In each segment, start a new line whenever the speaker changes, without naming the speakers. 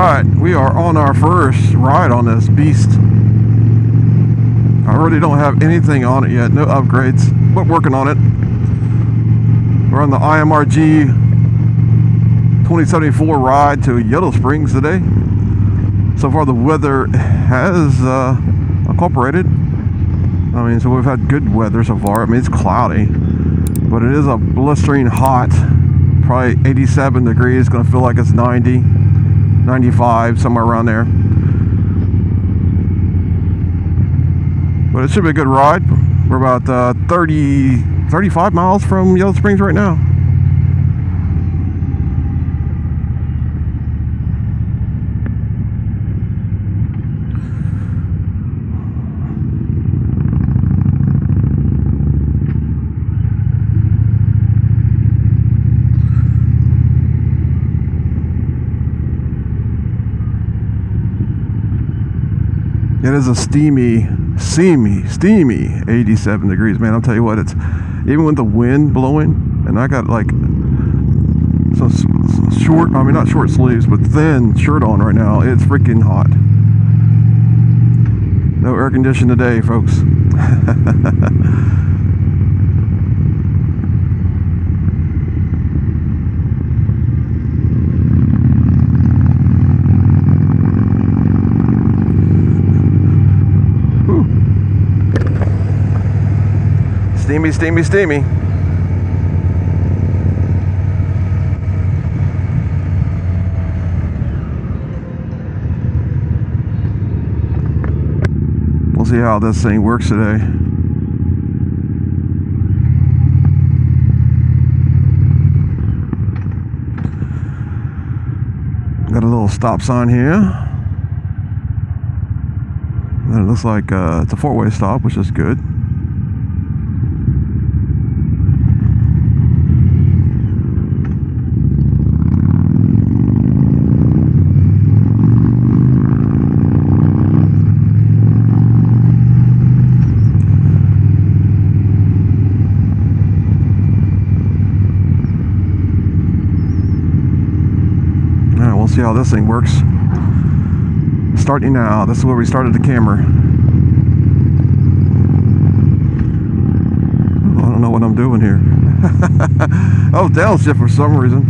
Alright, we are on our first ride on this beast. I really don't have anything on it yet, no upgrades, but working on it. We're on the IMRG 2074 ride to Yellow Springs today. So far the weather has cooperated. I mean, so we've had good weather so far. I mean, it's cloudy, but it is a blistering hot, probably 87 degrees. It's going to feel like it's 90, 95, somewhere around there. But it should be a good ride. We're about 35 miles from Yellow Springs right now. It is a steamy 87 degrees, man. I'll tell you what, it's even with the wind blowing, and I got like some short, I mean not short sleeves, but thin shirt on right now. It's freaking hot. No air conditioning today, folks. Steamy, steamy, steamy. We'll see how this thing works today. Got a little stop sign here. And it looks like it's a four-way stop, which is good. See how this thing works. Starting now. This is where we started the camera. I don't know what I'm doing here. I was downshift for some reason.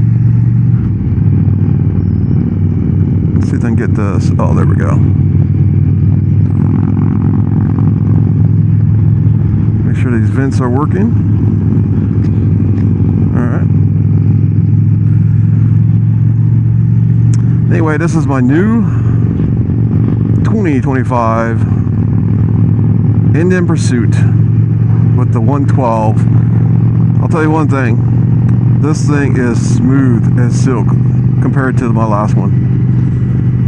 Let's see if I can get this. Oh, there we go. Make sure these vents are working. Alright. Anyway, this is my new 2025 Indian Pursuit with the 112. I'll tell you one thing, this thing is smooth as silk compared to my last one.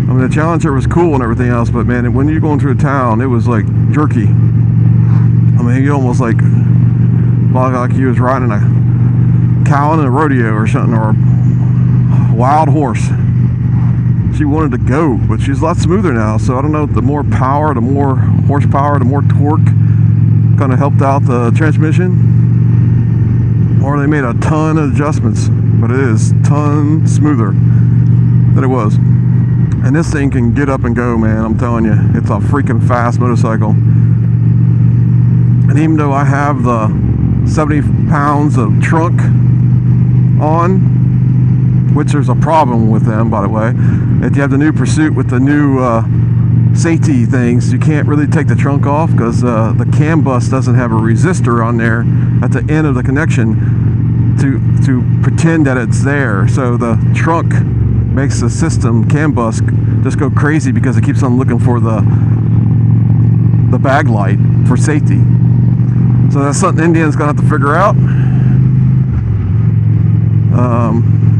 I mean, the Challenger was cool and everything else, but man, when you're going through a town, it was like jerky. I mean, you almost like felt like you was riding a cow in a rodeo or something, or a wild horse. She wanted to go, but she's a lot smoother now, so I don't know, the more power, the more horsepower, the more torque kind of helped out the transmission, or they made a ton of adjustments, but it is a ton smoother than it was. And this thing can get up and go, man. I'm telling you, it's a freaking fast motorcycle. And even though I have the 70 pounds of trunk on, which there's a problem with them, by the way. If you have the new Pursuit with the new safety things, you can't really take the trunk off because the CAN bus doesn't have a resistor on there at the end of the connection to pretend that it's there. So the trunk makes the system CAN bus just go crazy because it keeps on looking for the bag light for safety. So that's something Indian's gonna have to figure out.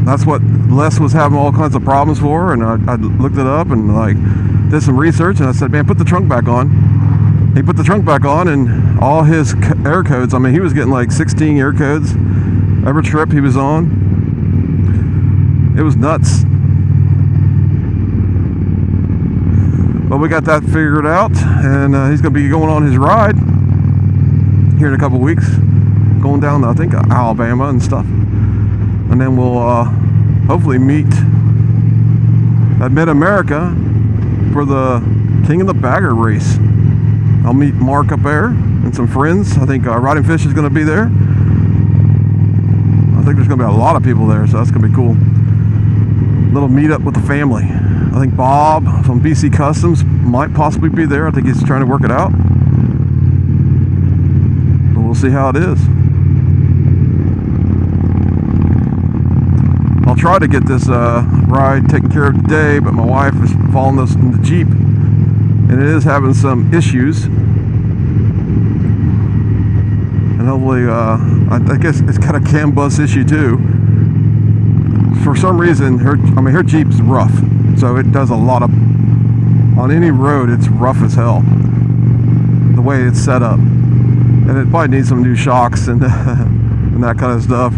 That's what Les was having all kinds of problems for, and I looked it up and like did some research, and I said, man, put the trunk back on. He put the trunk back on, and all his air codes, I mean, he was getting like 16 air codes every trip he was on. It was nuts. But we got that figured out, and he's going to be going on his ride here in a couple weeks, going down to, I think, Alabama and stuff. And then we'll hopefully meet at Mid-America for the King of the Bagger race. I'll meet Mark up there and some friends. I think Riding Fish is going to be there. I think there's going to be a lot of people there, so that's going to be cool. Little meetup with the family. I think Bob from BC Customs might possibly be there. I think he's trying to work it out. But we'll see how it is. I'll try to get this ride taken care of today, but my wife is following us in the Jeep, and it is having some issues. And hopefully, I guess it's got a CAN bus issue too. For some reason, her Jeep's rough, so it does a lot of, on any road, it's rough as hell, the way it's set up. And it probably needs some new shocks and, and that kind of stuff.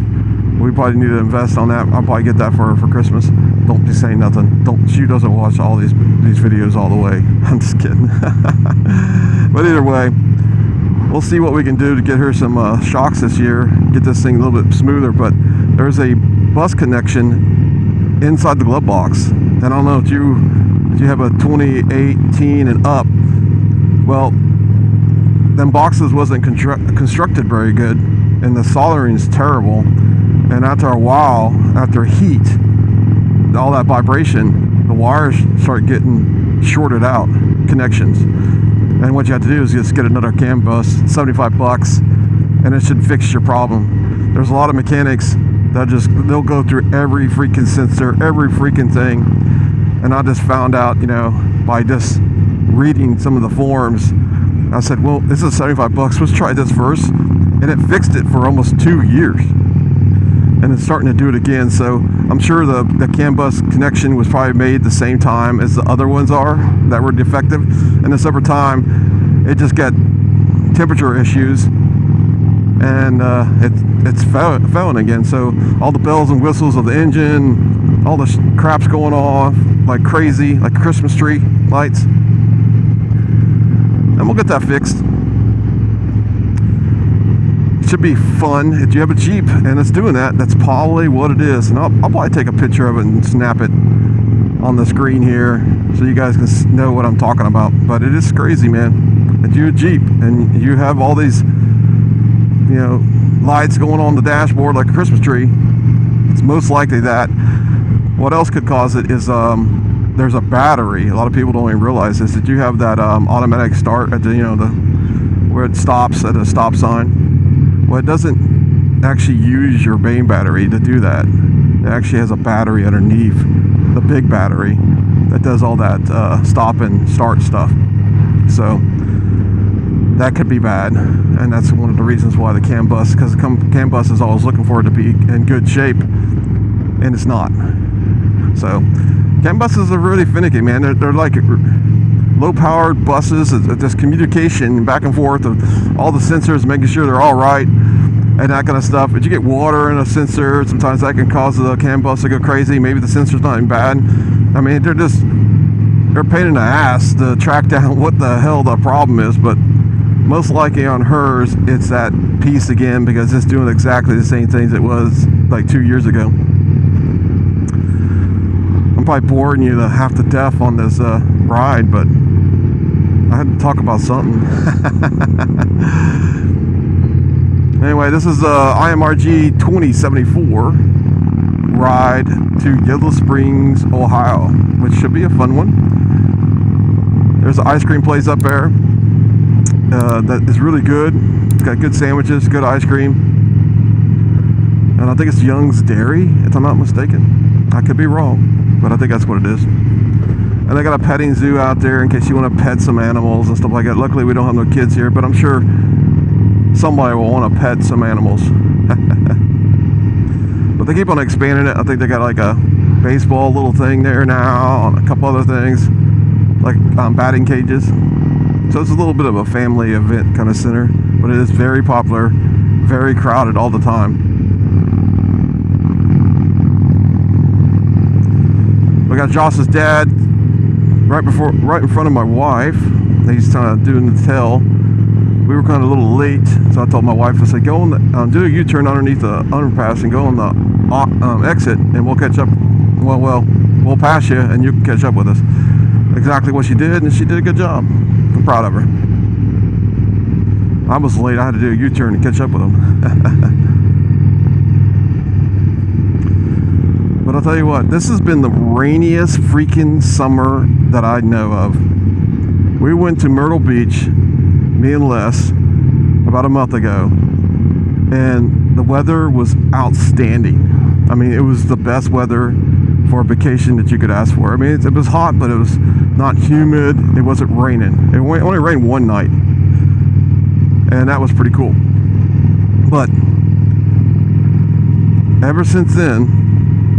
We probably need to invest on that. I'll probably get that for Christmas. Don't be saying nothing. She doesn't watch all these videos all the way. I'm just kidding. But either way, we'll see what we can do to get her some shocks this year. Get this thing a little bit smoother. But there's a bus connection inside the glove box. And I don't know if you have a 2018 and up. Well, them boxes wasn't constructed very good, and the soldering's terrible. And after a while, after heat, all that vibration, the wires start getting shorted out, connections. And what you have to do is just get another CAN bus, $75, and it should fix your problem. There's a lot of mechanics that they'll go through every freaking sensor, every freaking thing. And I just found out, by just reading some of the forums, I said, well, this is $75, let's try this first. And it fixed it for almost 2 years. And it's starting to do it again. So I'm sure the CAN bus connection was probably made the same time as the other ones are that were defective. And this other time, it just got temperature issues, and it's failing again. So all the bells and whistles of the engine, all the crap's going off like crazy, like a Christmas tree lights. And we'll get that fixed. Should be fun if you have a Jeep and it's doing that. That's probably what it is. And I'll probably take a picture of it and snap it on the screen here so you guys can know what I'm talking about. But it is crazy, man. If you're a Jeep and you have all these lights going on the dashboard like a Christmas tree, it's most likely that. What else could cause it is there's a battery. A lot of people don't even realize this, that you have that automatic start at the where it stops at a stop sign. Well, it doesn't actually use your main battery to do that. It actually has a battery underneath, the big battery, that does all that stop and start stuff. So that could be bad, and that's one of the reasons why the CAN bus, because the CAN bus is always looking for it to be in good shape, and it's not. So CAN buses are really finicky, man. They're like low-powered buses. It's just communication back and forth of all the sensors, making sure they're all right and that kind of stuff. But you get water in a sensor, sometimes that can cause the CAN bus to go crazy. Maybe the sensor's not even bad. I mean, they're a pain in the ass to track down what the hell the problem is. But most likely on hers, it's that piece again, because it's doing exactly the same things it was like 2 years ago. I'm probably boring you to half to death on this ride, but I had to talk about something. Anyway, this is IMRG 2074 ride to Yellow Springs, Ohio, which should be a fun one. There's an ice cream place up there that is really good. It's got good sandwiches, good ice cream. And I think it's Young's Dairy, if I'm not mistaken. I could be wrong, but I think that's what it is. And they got a petting zoo out there in case you want to pet some animals and stuff like that. Luckily, we don't have no kids here, but I'm sure somebody will want to pet some animals. But they keep on expanding it. I think they got like a baseball little thing there now, and a couple other things, like batting cages. So it's a little bit of a family event kind of center, but it is very popular, very crowded all the time. We got Josh's dad right in front of my wife. He's kind of doing the tail. We were kind of a little late, so I told my wife, I said, go on do a U-turn underneath the underpass and go on the exit, and we'll catch up. We'll pass you, and you can catch up with us. Exactly what she did, and she did a good job. I'm proud of her. I was late. I had to do a U-turn to catch up with them. But I'll tell you what, this has been the rainiest freaking summer that I know of. We went to Myrtle Beach, me and Les, about a month ago, and the weather was outstanding. I mean, it was the best weather for a vacation that you could ask for. I mean, it was hot, but it was not humid. It wasn't raining. It only rained one night, and that was pretty cool. But ever since then,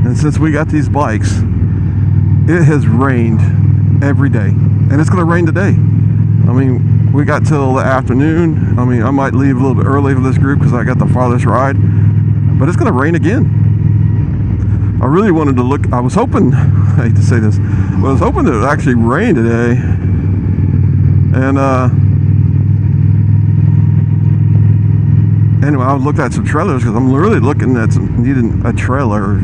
and since we got these bikes, it has rained every day, and it's going to rain today. I mean, we got till the afternoon. I mean, I might leave a little bit early for this group because I got the farthest ride, but it's going to rain again. I really wanted to look. I was hoping, I hate to say this, but I was hoping it would actually rain today. And anyway, I looked at some trailers because I'm really looking at needing a trailer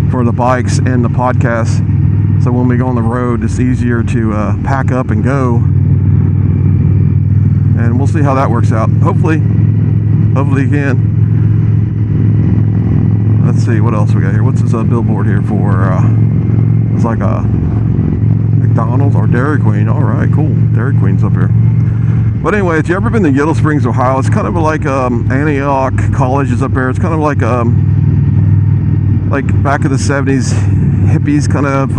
for the bikes and the podcast. So when we go on the road, it's easier to pack up and go. And we'll see how that works out. Hopefully you can. Let's see what else we got here. What's this billboard here for? It's like a McDonald's or Dairy Queen. All right, cool. Dairy Queen's up here. But anyway, if you ever been to Yellow Springs, Ohio, it's kind of like Antioch College is up there. It's kind of like back in the 70s, hippies kind of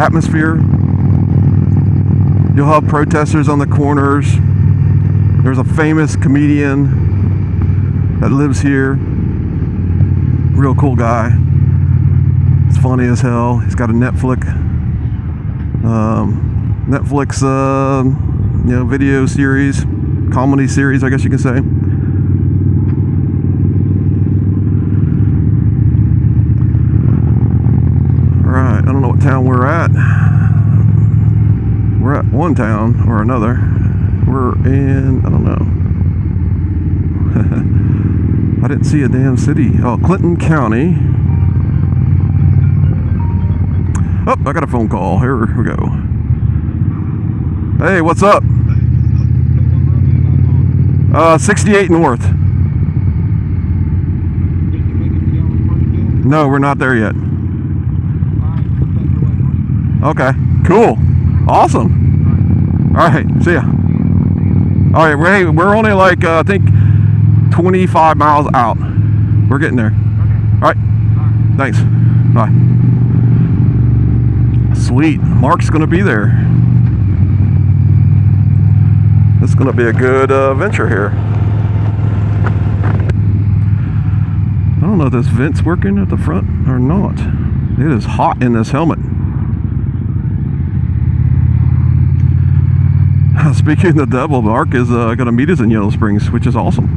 atmosphere. You'll have protesters on the corners. There's a famous comedian that lives here. Real cool guy. It's funny as hell. He's got a Netflix video series, comedy series, I guess you can say. Alright, I don't know what town we're at. We're at one town or another. We're in, I don't know. I didn't see a damn city. Oh, Clinton County. Oh, I got a phone call. Here we go. Hey, what's up? 68 North. No, we're not there yet. Okay, cool. Awesome. All right, see ya. All right, we're only like, I think, 25 miles out. We're getting there. All right, thanks. Bye. Sweet, Mark's gonna be there. It's gonna be a good venture here. I don't know if this vent's working at the front or not. It is hot in this helmet. Speaking of the devil, Mark is gonna meet us in Yellow Springs, which is awesome.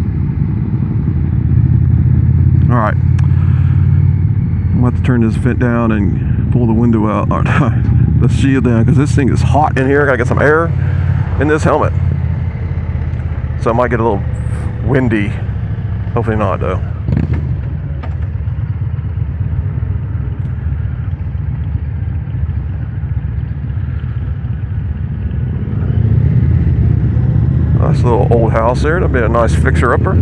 All right, I'm about to turn this vent down and pull the window out. All right, the shield down because this thing is hot in here. I gotta get some air in this helmet, so it might get a little windy. Hopefully not, though. Nice little old house there. That'll be a nice fixer-upper.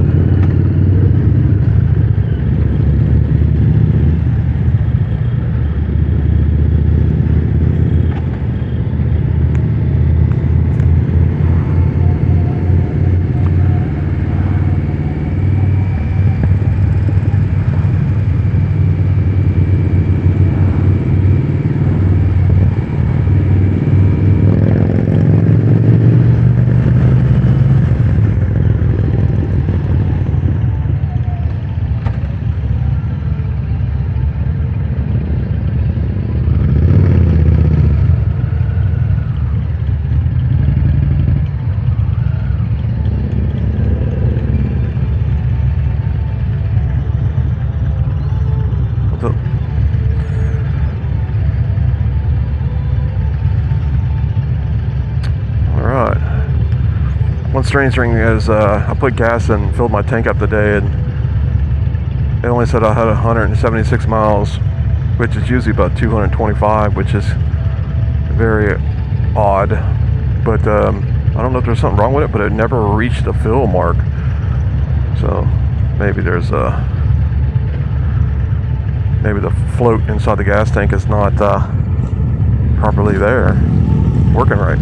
One strange thing is I put gas in, filled my tank up today, and it only said I had 176 miles, which is usually about 225, which is very odd. But I don't know if there's something wrong with it, but it never reached the fill mark. So maybe there's maybe the float inside the gas tank is not properly there, working right.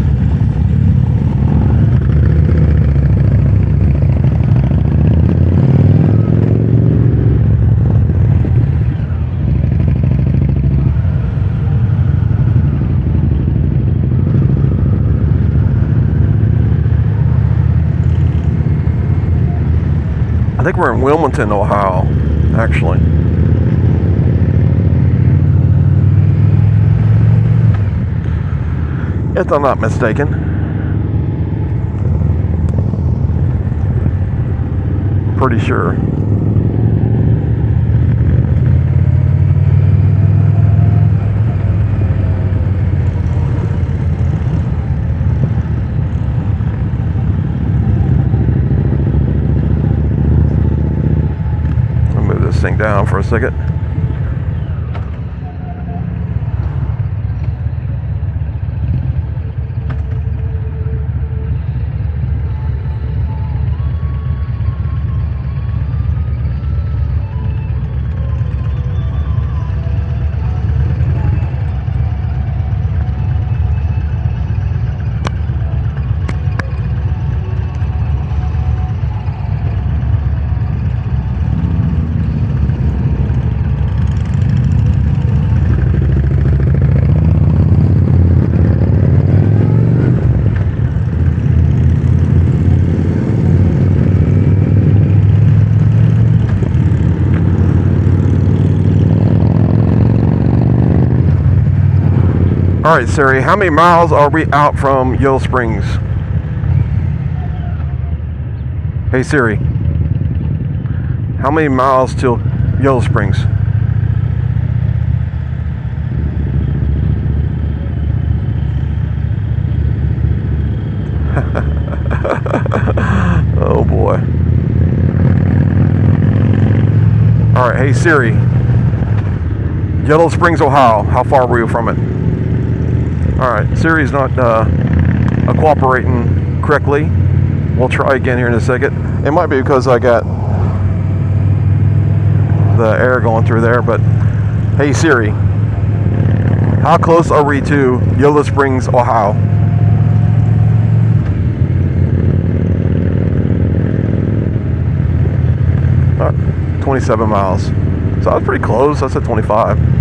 I think we're in Wilmington, Ohio, actually. If I'm not mistaken. Pretty sure. Thing down for a second. All right, Siri, how many miles are we out from Yellow Springs? Hey, Siri, how many miles till Yellow Springs? Oh, boy. All right, hey, Siri, Yellow Springs, Ohio, how far were you from it? Alright, Siri's not cooperating correctly. We'll try again here in a second. It might be because I got the air going through there, but hey Siri, how close are we to Yellow Springs, Ohio? All right, 27 miles. So I was pretty close. I said 25.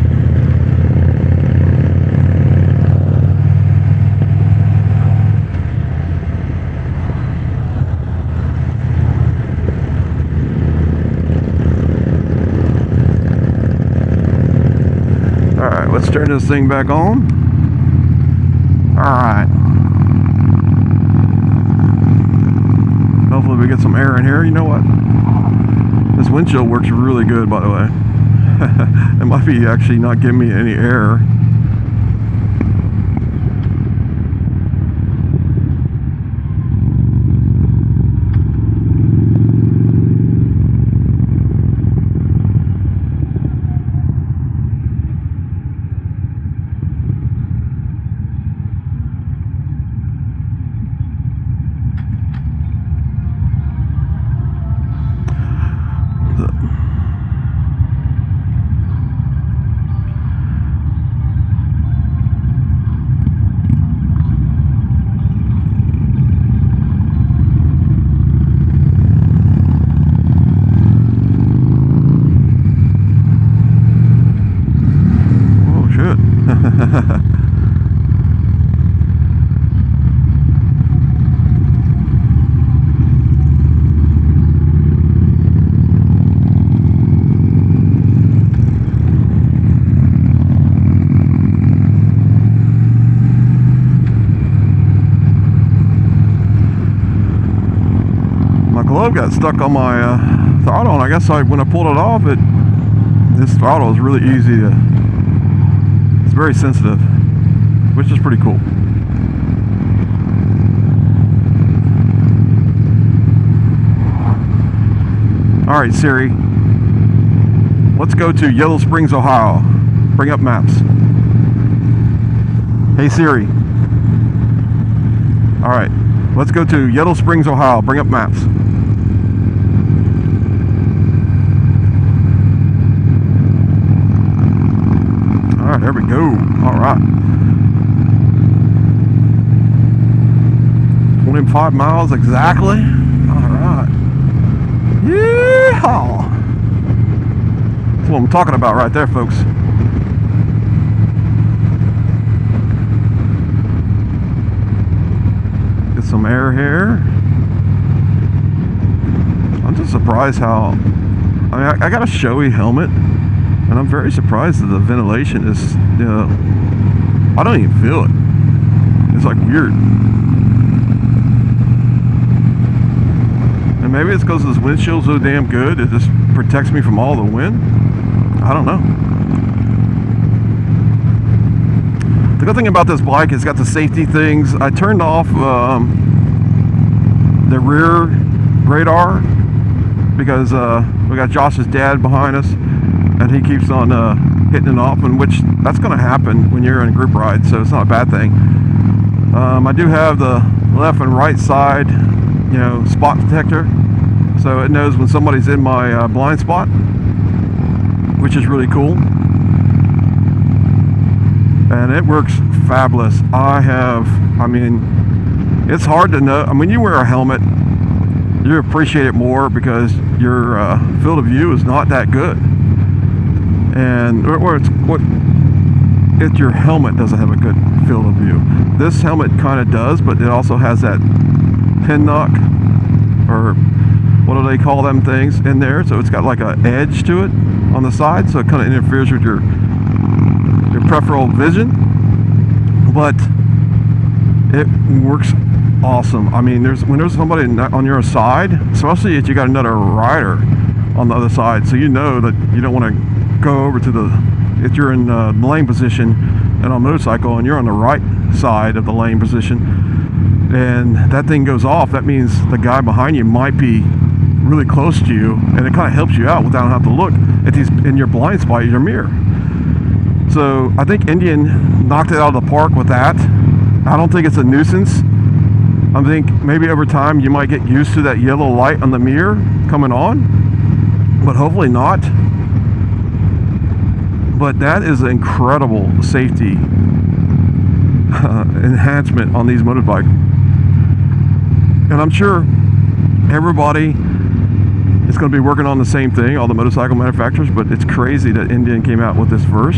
Let's turn this thing back on. Alright. Hopefully we get some air in here. You know what? This windshield works really good, by the way. It might be actually not giving me any air. Glove got stuck on my throttle, and I guess when I pulled it off, this throttle is really easy to, it's very sensitive, which is pretty cool. All right, Siri, Let's go to Yellow Springs, Ohio. Bring up maps. Hey Siri. All right, let's go to Yellow Springs, Ohio. Bring up maps. All right, there we go. All right. 25 miles exactly. All right. Yeehaw. That's what I'm talking about right there, folks. Get some air here. I'm just surprised how, I mean, I got a showy helmet, and I'm very surprised that the ventilation is, you know, I don't even feel it. It's like weird. And maybe it's because this windshield's so damn good, it just protects me from all the wind. I don't know. The good thing about this bike is it's got the safety things. I turned off the rear radar because we got Josh's dad behind us, and he keeps on hitting it off, and which that's going to happen when you're in a group ride, so it's not a bad thing. I do have the left and right side, you know, spot detector, so it knows when somebody's in my blind spot, which is really cool. And it works fabulous. I mean, it's hard to know. I mean, when you wear a helmet, you appreciate it more because your field of view is not that good. And your helmet doesn't have a good field of view. This helmet kind of does, but it also has that pin knock, or what do they call them things in there? So it's got like an edge to it on the side, so it kind of interferes with your peripheral vision, but it works awesome. I mean, when there's somebody on your side, especially if you got another rider on the other side, so you know that you don't want to go over to if you're in lane position and on a motorcycle and you're on the right side of the lane position and that thing goes off, that means the guy behind you might be really close to you, and it kind of helps you out without having to look at these in your blind spot in your mirror. So I think Indian knocked it out of the park with that. I don't think it's a nuisance. I think maybe over time you might get used to that yellow light on the mirror coming on, but hopefully not. But that is an incredible safety enhancement on these motorbikes. And I'm sure everybody is going to be working on the same thing, all the motorcycle manufacturers, but it's crazy that Indian came out with this verse,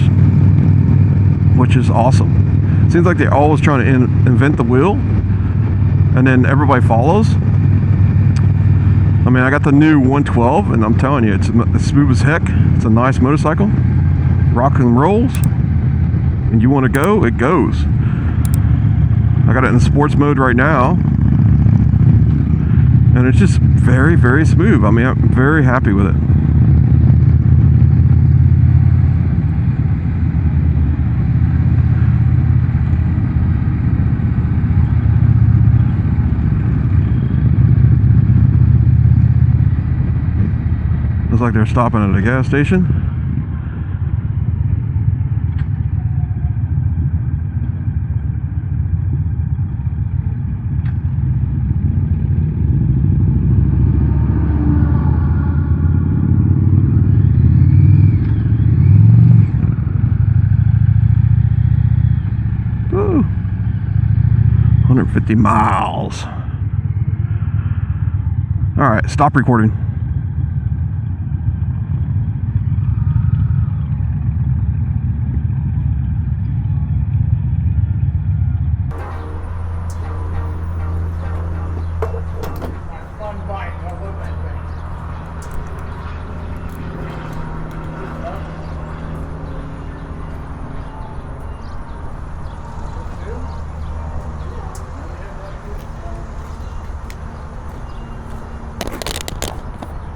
which is awesome. Seems like they're always trying to invent the wheel, and then everybody follows. I mean, I got the new 112, and I'm telling you, it's smooth as heck. It's a nice motorcycle. Rock and rolls. And you want to go, it goes. I got it in sports mode right now, and it's just very, very smooth. I mean, I'm very happy with it. Looks like they're stopping at a gas station. Woo. 150 miles. All right, stop recording.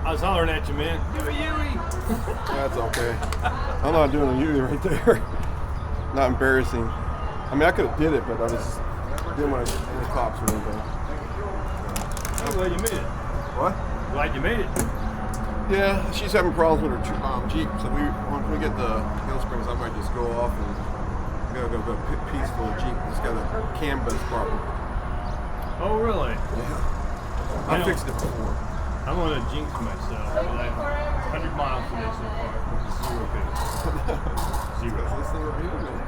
I was hollering at you, man. Do a Yui.
That's okay. I'm not doing a Yui right there. Not embarrassing. I mean, I could have did it, but I was didn't want to get any cops or anything.
I'm glad you made it.
What?
Glad you made it.
Yeah, she's having problems with her Jeep, so once we get the hill springs, I might just go off and go peaceful Jeep. It's got a cam bus problem.
Oh, really?
Yeah. I fixed it before.
I'm gonna jinx myself. Like 100 miles today so far. Zero pace. Zero.
This thing over here, man.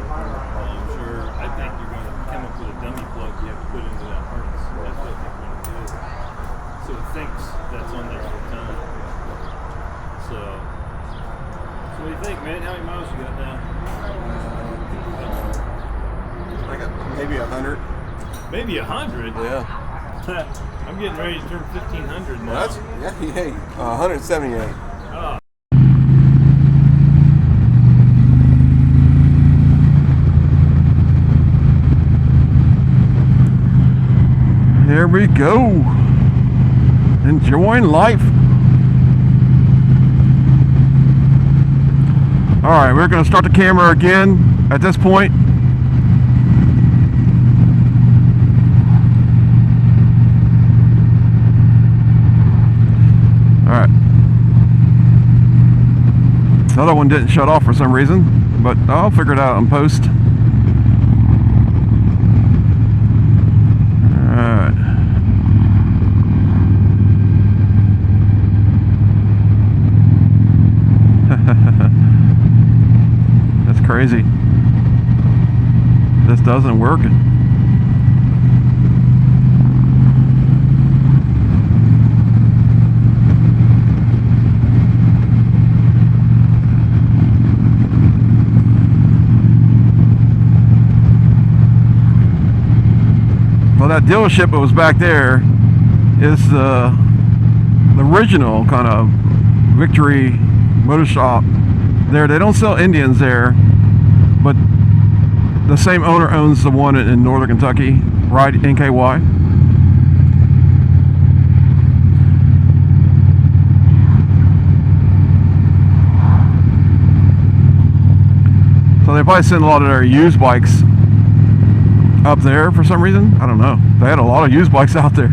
I'm sure. I think you're going to come up with a dummy plug you have to put into that harness. That's what I think you're going to do. So it thinks that's on there all the time. So what do you think, man? How many miles you got now?
I got maybe 100.
Maybe 100?
Yeah.
I'm getting ready to turn 1,500 now.
That's 178.
Oh.
Here we go. Enjoying life. All right, we're going to start the camera again at this point. All right. The other one didn't shut off for some reason, but I'll figure it out in post. Alright. That's crazy. This doesn't work. Well, that dealership that was back there is the original kind of Victory Motor Shop. There, they don't sell Indians there, but the same owner owns the one in Northern Kentucky, Ride NKY. So they probably send a lot of their used bikes up there for some reason. I don't know. They had a lot of used bikes out there.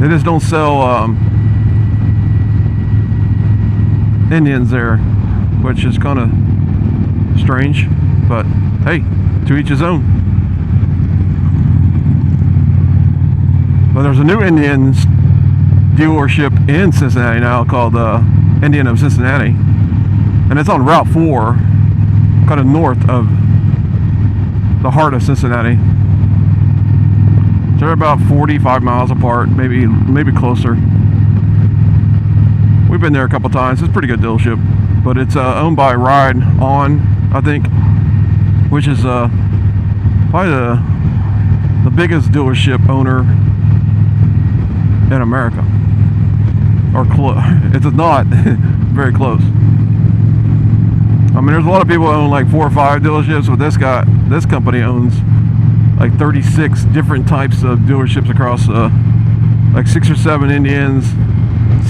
They just don't sell Indians there, which is kind of strange, but hey, to each his own. But there's a new Indians dealership in Cincinnati now called Indian of Cincinnati, and it's on Route 4, kind of north of the heart of Cincinnati. They're about 45 miles apart, maybe closer. We've been there a couple times. It's a pretty good dealership, but it's owned by Ride On, I think, which is probably the biggest dealership owner in America, or it's not very close. I mean, there's a lot of people who own like 4 or 5 dealerships, but this company owns like 36 different types of dealerships across like 6 or 7 Indians,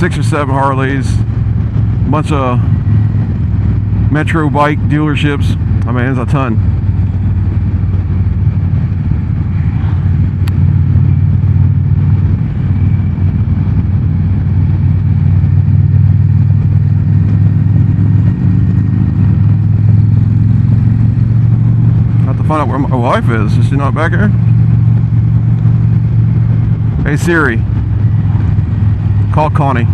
6 or 7 Harleys, a bunch of Metro bike dealerships. I mean, there's a ton. Find out where my wife is. Is she not back here? Hey Siri, call Connie.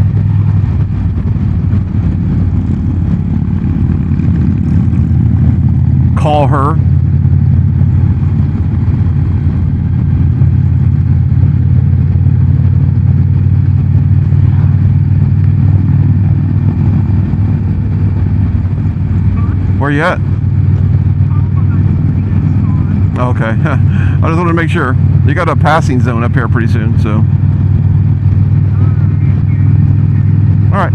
Call her. Where you at? Okay, I just wanted to make sure. You got a passing zone up here pretty soon, so. Alright.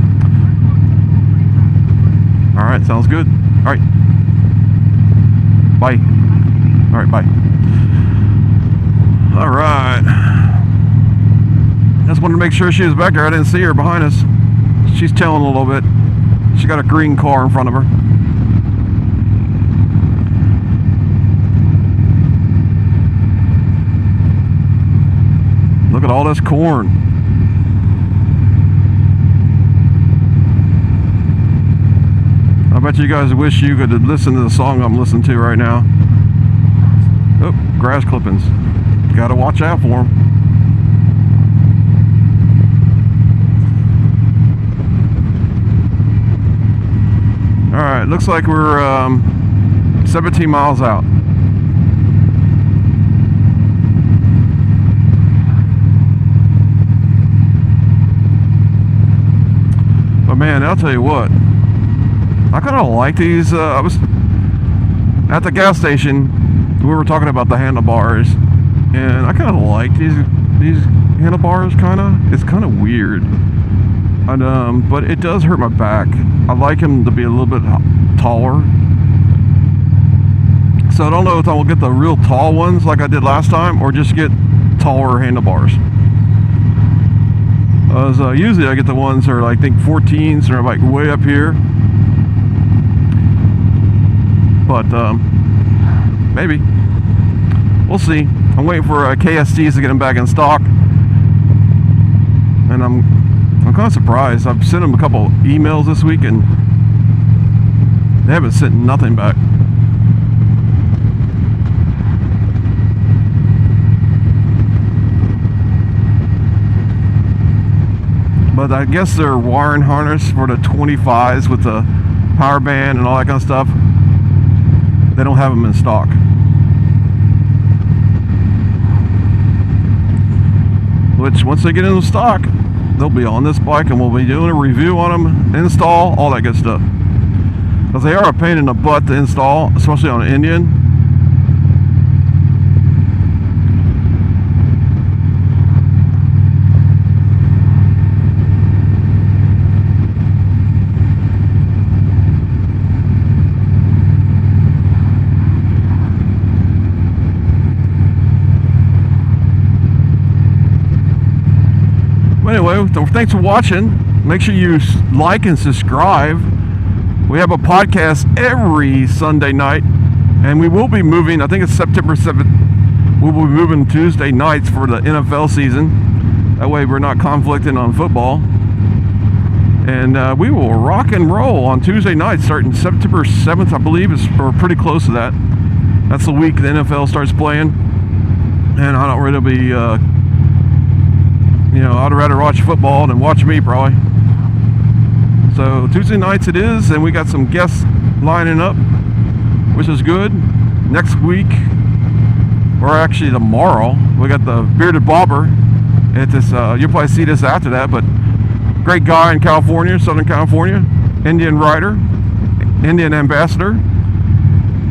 Alright, sounds good. Alright. Bye. Alright, bye. Alright. Just wanted to make sure she was back there. I didn't see her behind us. She's tailing a little bit. She got a green car in front of her. at all this corn. I bet you guys wish you could listen to the song I'm listening to right now. Oh, grass clippings. Gotta watch out for them. Alright, looks like we're 17 miles out. But man, I'll tell you what, I kind of like these. I was at the gas station, we were talking about the handlebars, and I kind of like these handlebars. It's kind of weird, and but it does hurt my back. I like them to be a little bit taller, so I don't know if I will get the real tall ones like I did last time, or just get taller handlebars. Usually I get the ones that are, I think, 14s, and are like way up here. But maybe we'll see. I'm waiting for KSTs to get them back in stock, and I'm kind of surprised. I've sent them a couple emails this week, and they haven't sent nothing back. But I guess their wiring harness for the 25s with the power band and all that kind of stuff, they don't have them in stock. Which, once they get into stock, they'll be on this bike, and we'll be doing a review on them, install, all that good stuff. Because they are a pain in the butt to install, especially on an Indian. Anyway, thanks for watching. Make sure you like and subscribe. We have a podcast every Sunday night, and we will be moving. I think it's September 7th. We will be moving Tuesday nights for the NFL season. That way we're not conflicting on football. And we will rock and roll on Tuesday nights starting September 7th, I believe, or pretty close to that. That's the week the NFL starts playing. And I don't really be... I'd rather watch football than watch me, probably. So Tuesday nights it is, and we got some guests lining up, which is good. Next week, or actually tomorrow, we got the Bearded Bobber. You'll probably see this after that, but great guy in California, Southern California, Indian rider, Indian ambassador.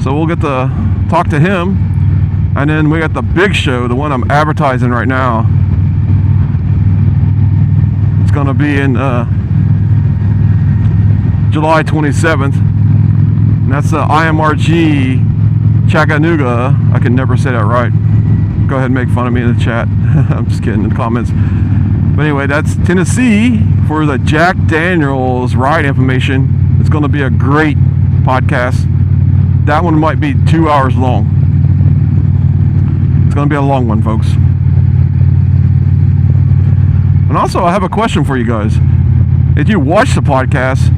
So we'll get to talk to him. And then we got the big show, the one I'm advertising right now. Going to be in July 27th, and that's the IMRG Chattanooga. I can never say that right. Go ahead and make fun of me in the chat. I'm just kidding in the comments. But anyway, that's Tennessee for the Jack Daniels ride information. It's going to be a great podcast. That one might be 2 hours long. It's going to be a long one, folks. And also, I have a question for you guys. If you watch the podcast,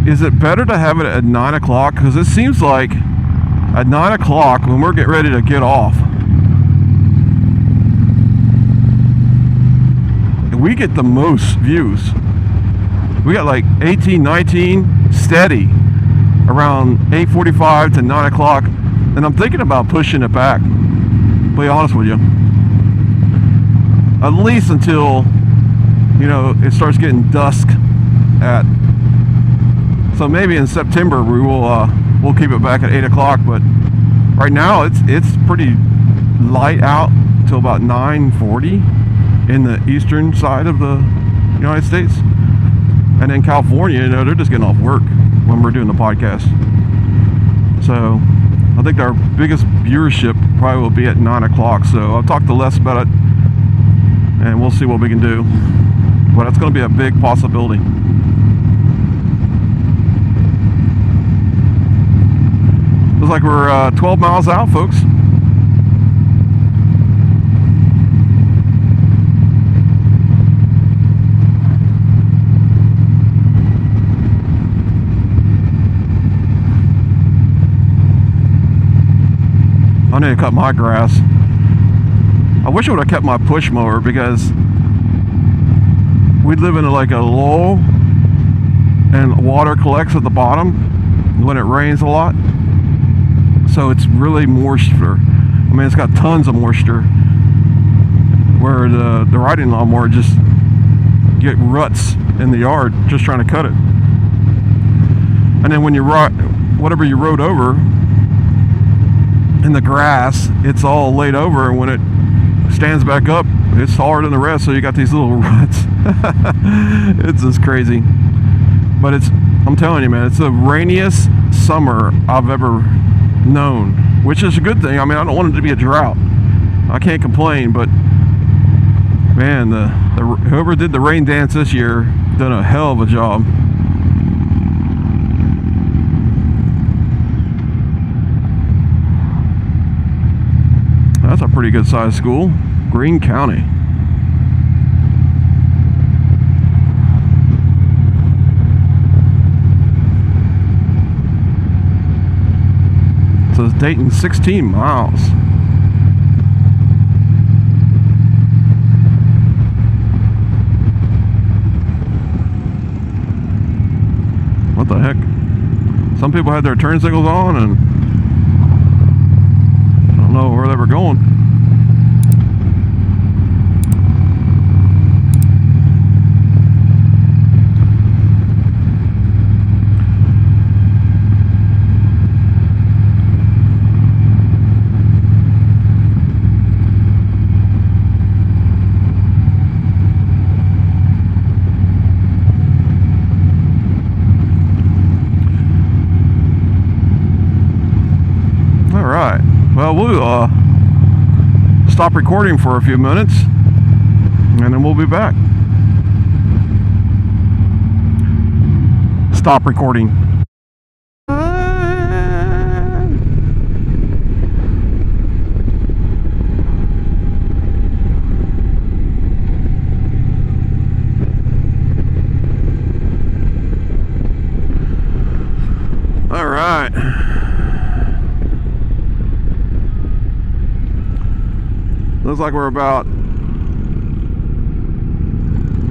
is it better to have it at 9 o'clock? Because it seems like at 9 o'clock, when we're getting ready to get off, we get the most views. We got like 18, 19 steady around 8:45 to 9 o'clock. And I'm thinking about pushing it back, to be honest with you. At least until... it starts getting dusk so maybe in September we'll keep it back at 8 o'clock, but right now it's pretty light out till about 9:40 in the eastern side of the United States. And in California, they're just getting off work when we're doing the podcast. So I think our biggest viewership probably will be at 9 o'clock. So I'll talk to Les about it, and we'll see what we can do. But it's going to be a big possibility. Looks like we're 12 miles out, folks. need to cut my grass. I wish I would have kept my push mower, because we live in like a lull and water collects at the bottom when it rains a lot. So it's really moisture. I mean, it's got tons of moisture. Where the riding lawnmower just get ruts in the yard just trying to cut it. And then when you whatever you rode over in the grass, it's all laid over, and when it stands back up, it's taller than the rest, so you got these little ruts. It's just crazy. But I'm telling you, man, it's the rainiest summer I've ever known, which is a good thing. I mean, I don't want it to be a drought. I can't complain, but man, whoever did the rain dance this year done a hell of a job. That's a pretty good sized school. Greene County. It says Dayton 16 miles. What the heck? Some people had their turn signals on, and I don't know where they were going. Well, we'll stop recording for a few minutes, and then we'll be back. Stop recording. All right. Looks like we're about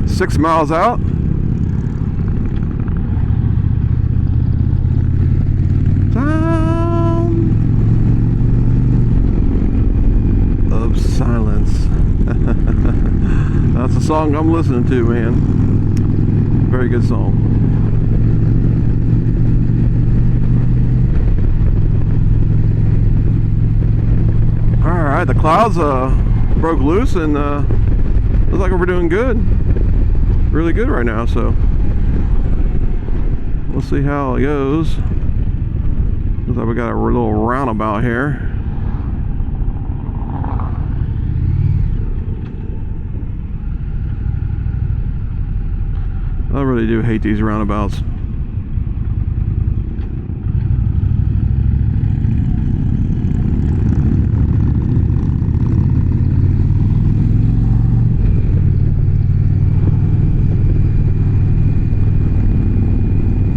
6 miles out. Sound of silence. That's the song I'm listening to, man. Very good song. Alright, the clouds broke loose, and looks like we're doing good. Really good right now, so we'll see how it goes. Looks like we got a little roundabout here. I really do hate these roundabouts.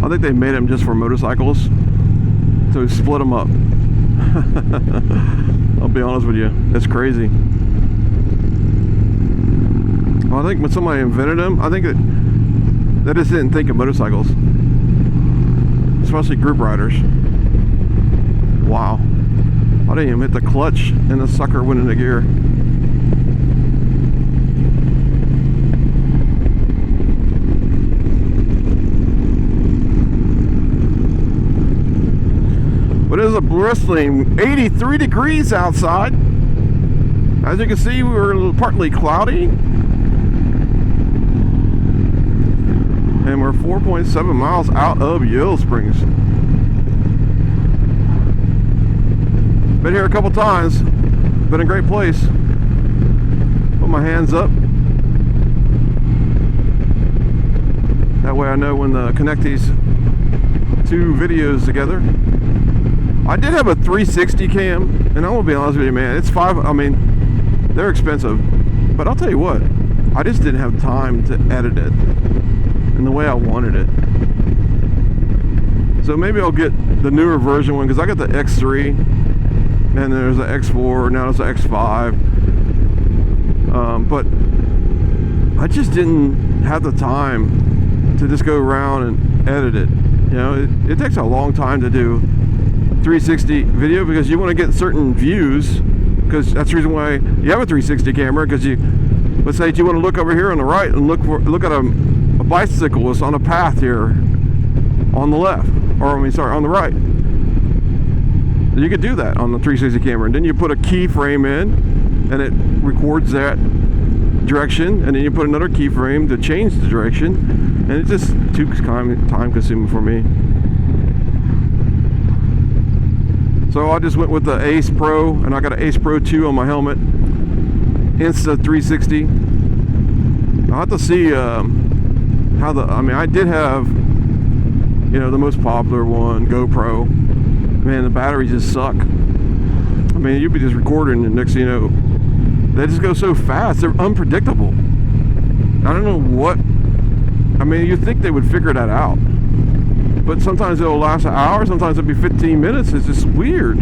I think they made them just for motorcycles, so split them up. I'll be honest with you, it's crazy. Well, I think when somebody invented them, I think they just didn't think of motorcycles, especially group riders. Wow, I didn't even hit the clutch, and the sucker went into gear. But it is a bristling 83 degrees outside. As you can see, we're partly cloudy. And we're 4.7 miles out of Yellow Springs. Been here a couple times. Been a great place. Put my hands up. That way I know when to connect these two videos together. I did have a 360 cam, and I'm gonna be honest with you, man. It's I mean, they're expensive, but I'll tell you what, I just didn't have time to edit it in the way I wanted it. So maybe I'll get the newer version one, because I got the X3, and there's an X4, now there's an X5. But I just didn't have the time to just go around and edit it. You know, it takes a long time to do 360 video because you want to get certain views, because that's the reason why you have a 360 camera. Because let's say you want to look over here on the right and look at a bicyclist on a path here on the left, or on the right. You could do that on the 360 camera, and then you put a keyframe in and it records that direction, and then you put another keyframe to change the direction, and it's just too time consuming for me. So I just went with the Ace Pro, and I got an Ace Pro 2 on my helmet. Insta 360. I'll have to see how I did have, you know, the most popular one, GoPro. Man, the batteries just suck. I mean, you'd be just recording, and next thing you know, they just go so fast. They're unpredictable. I don't know what. I mean, you'd think they would figure that out. But sometimes it'll last an hour, sometimes it'll be 15 minutes. It's just weird.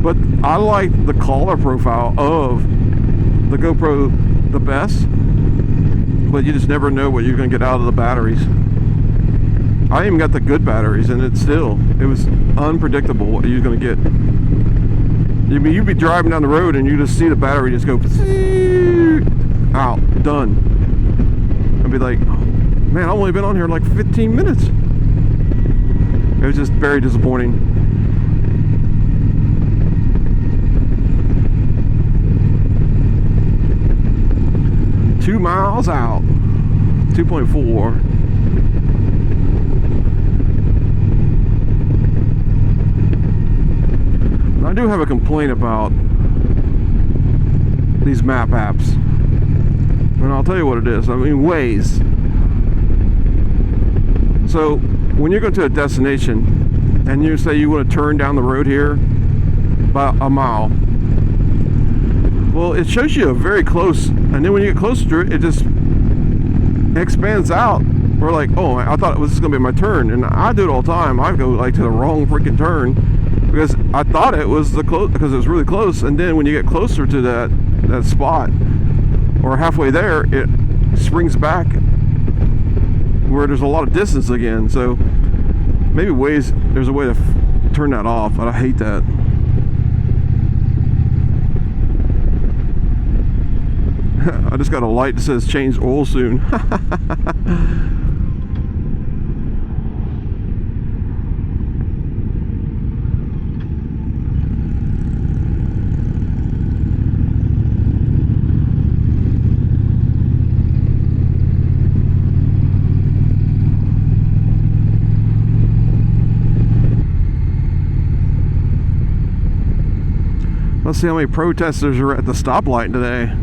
But I like the color profile of the GoPro the best. But you just never know what you're going to get out of the batteries. I even got the good batteries, and it was unpredictable what you're going to get. You'd be driving down the road, and you just see the battery just go out, done. I'd be like, man, I've only been on here like 15 minutes. It was just very disappointing. Two miles out, 2.4. I do have a complaint about these map apps, and I'll tell you what it is. I mean, Waze. So when you go to a destination and you say you want to turn down the road here about a mile, well, it shows you a very close, and then when you get closer to it, it just expands out. We're like, oh, I thought this was going to be my turn, and I do it all the time. I go like to the wrong freaking turn because I thought it was because it was really close, and then when you get closer to that spot or halfway there, it springs back where there's a lot of distance again. So maybe Waze, there's a way to turn that off, but I hate that. I just got a light that says change oil soon. Let's see how many protesters are at the stoplight today.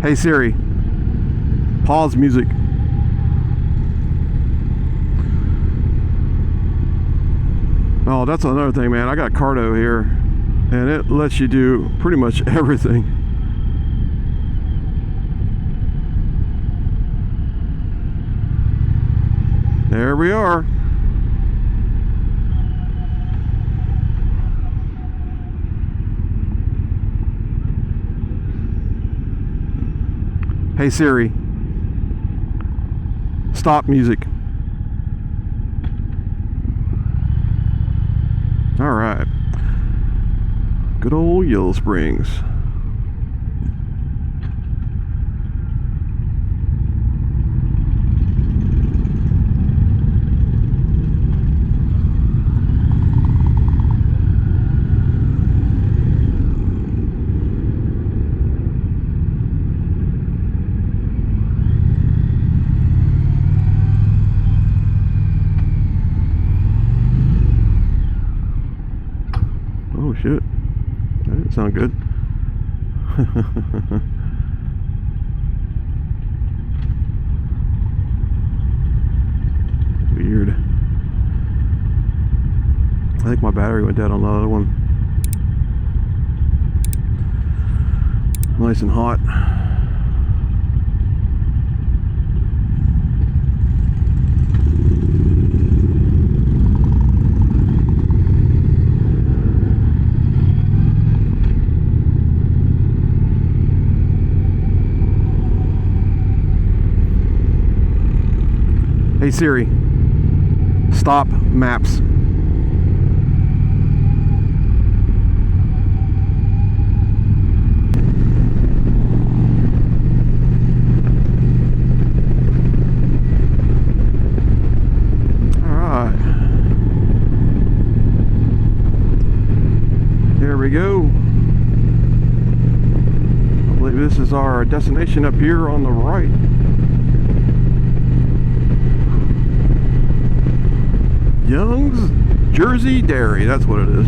Hey Siri, pause music. Oh, that's another thing, man. I got Cardo here, and it lets you do pretty much everything. There we are. Hey Siri, stop music. All right. Good old Yellow Springs. Oh shit, that didn't sound good. Weird. I think my battery went dead on the other one. Nice and hot. Hey Siri, stop maps. Alright. Here we go. I believe this is our destination up here on the right. Young's Jersey Dairy, that's what it is.